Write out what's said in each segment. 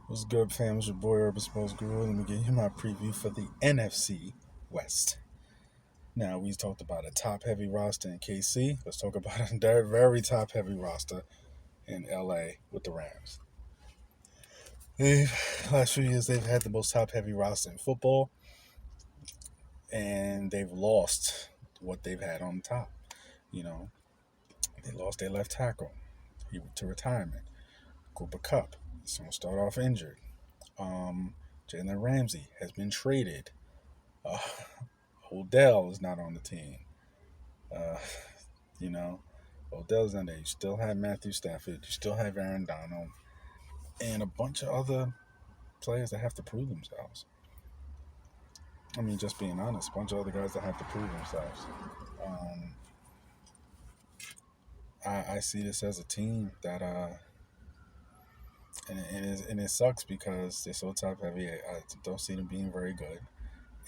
What's good, fam? It's your boy Urban Sports Guru. Let me give you my preview for the NFC West. Now, we talked about a top heavy roster in KC. Let's talk about a very top heavy roster in LA with the Rams. Last few years, they've had the most top heavy roster in football, and they've lost what they've had on top. You know, they lost their left tackle to retirement. Cooper Kupp is going to start off injured. Jalen Ramsey has been traded. Uh, Odell is not on the team. Uh, you know, Odell's in there. You still have Matthew Stafford. You still have Aaron Donald, and a bunch of other players that have to prove themselves. I mean, just being honest, a bunch of other guys that have to prove themselves. Um, I see this as a team that, and it sucks because they're so top heavy. I don't see them being very good,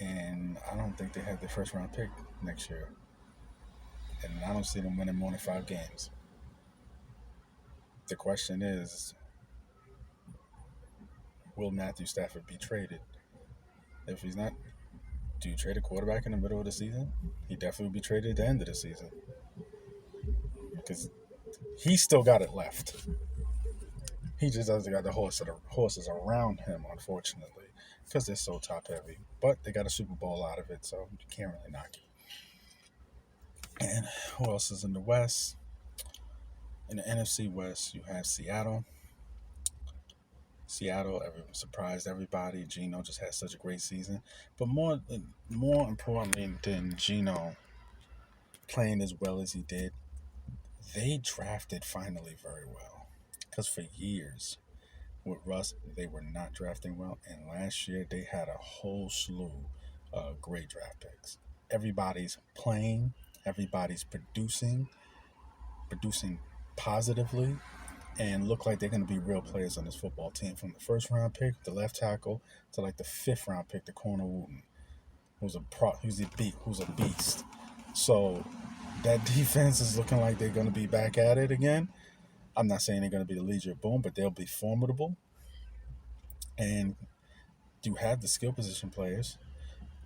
and I don't think they have their first round pick next year, and I don't see them winning more than 5 games. The question is, will Matthew Stafford be traded? If he's not, do you trade a quarterback in the middle of the season? He definitely will be traded at the end of the season because he's still got it left. He just doesn't got the horses around him, unfortunately, because they're so top heavy. But they got a Super Bowl out of it, so you can't really knock it. And who else is in the West? In the NFC West, you have Seattle. Everyone surprised everybody. Geno just had such a great season. But more importantly than Geno playing as well as he did, they drafted finally very well. Because for years with Russ, they were not drafting well. And last year, they had a whole slew of great draft picks. Everybody's playing, everybody's producing positively, and look like they're going to be real players on this football team. From the first round pick, the left tackle, to like the fifth round pick, the corner Wooten, who's a beast. So that defense is looking like they're going to be back at it again. I'm not saying they're going to be the Legion of Boom, but they'll be formidable. And you have the skill position players.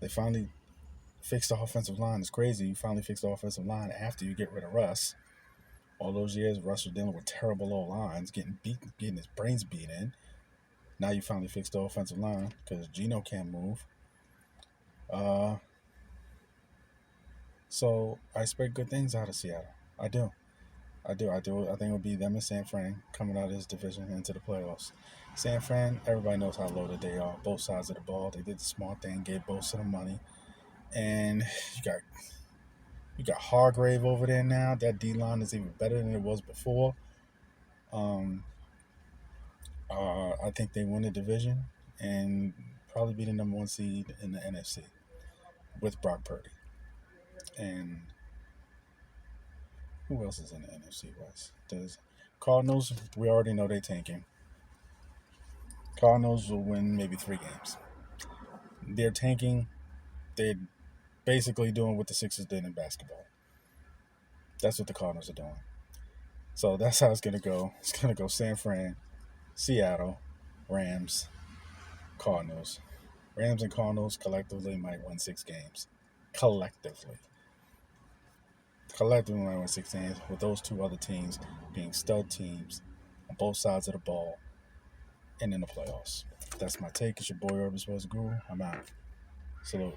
They finally fixed the offensive line. It's crazy. You finally fixed the offensive line after you get rid of Russ. All those years, Russ was dealing with terrible old lines, getting his brains beat in. Now you finally fixed the offensive line because Geno can't move. So I expect good things out of Seattle. I do. I think it'll be them and San Fran coming out of this division into the playoffs. San Fran, everybody knows how loaded they are. Both sides of the ball. They did the smart thing, gave both of them money. And you got Hargrave over there now. That D line is even better than it was before. I think they win the division and probably be the number one seed in the NFC with Brock Purdy. And who else is in the NFC West? Does Cardinals? We already know they're tanking. Cardinals will win maybe 3 games. They're tanking. They're basically doing what the Sixers did in basketball. That's what the Cardinals are doing. So that's how it's gonna go. It's gonna go San Fran, Seattle, Rams, Cardinals. Rams and Cardinals collectively might win 6 games. Collectively might win 6 games with those two other teams being stud teams on both sides of the ball and in the playoffs. That's my take. It's your boy Urban Sports Guru. I'm out. Salute.